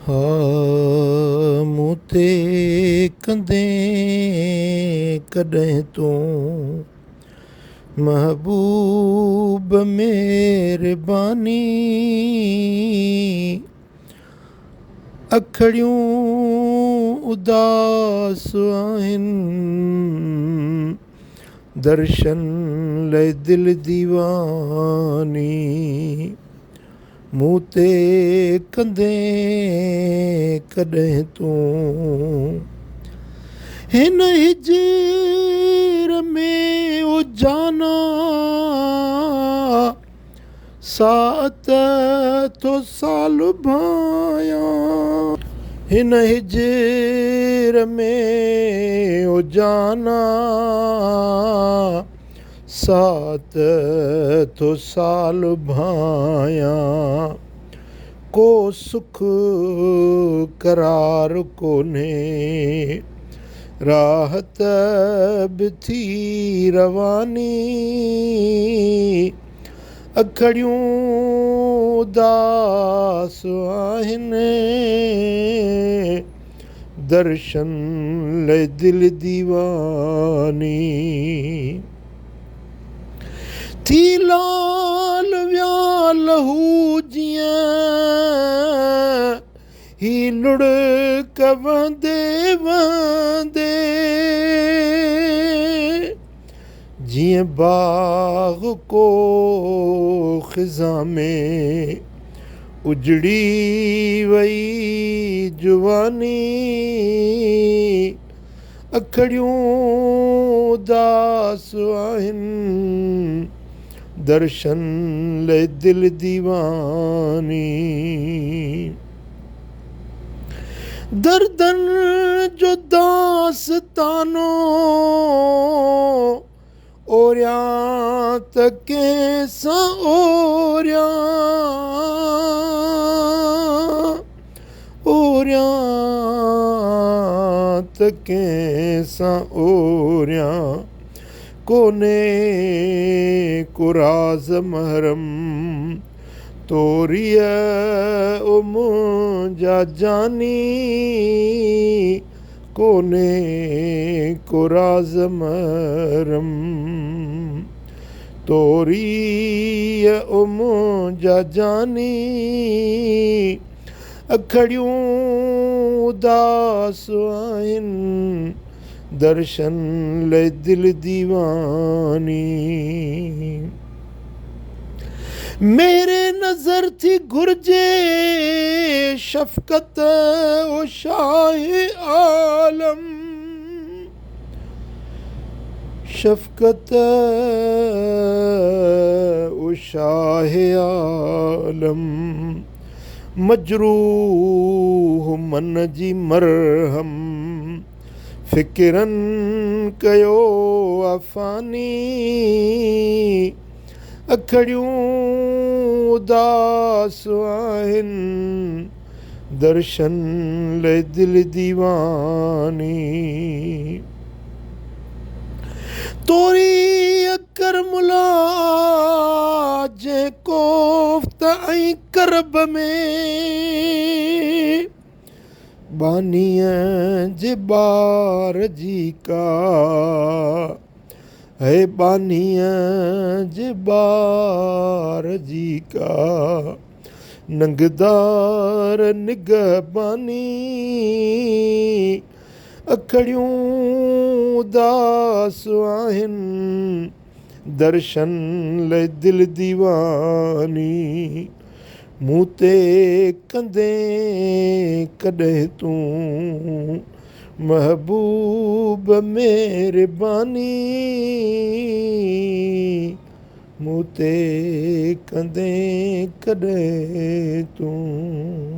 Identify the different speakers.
Speaker 1: हा मूं ते कंदें कॾहिं तूं महबूब मेहरबानी अखड़ियूं उदास आहिनि दर्शन लाइ दिल दीवानी मूं ते कंदें कॾहिं तूं हिन हिजर में ओ जाना सात थो साल भायां हिन हिजर में ओ जाना सात थो साल भायां को सुख करार कोन्हे राहत बि थी रवानी अखड़ियूं उदास आहिनि दर्शन लाइ दिल दीवानी थी लाल विया लहू जीअं ही लुढ़क वंदे वंदे जीअं बाग़ को ख़िज़ा में उजड़ी वई जुवानी अखड़ियूं उदास आहिनि दर्शन लाइ दिल दीवानी दर्दन जो दास्तानो ओरियां त कंहिंसां ओरियां त कंहिंसां ओरियां कोने को राज़ महरम तोरीअ ओ मुंहिंजा जानी कोने को राज़ महरम तोरीअ ओ मुंहिंजा जानी अखड़ियूं उदास आहिनि दर्शन लाइ दिल दीवानी मेरे नज़र थी घुर्जे शफ़क़त ओ शाह आलम शफ़क़त ओ शाह आलम मजरूह मन जी मरहम फ़िकिरनि कयो अफ़ानी अखड़ियूं उदास आहिनि दर्शन लाइ दिल दीवानी तोरी अकर मुला जंहिं कोफ़्त ऐं करब में बानीअ जे ॿार जी का है बानीअ जे ॿार जी का नंगदार निगहबानी अखड़ियूं उदास आहिनि दर्शन लाइ दिल दीवानी मूं ते कंदें कॾहिं तूं महबूब मेहरबानी मूं ते कंदें कॾहिं तूं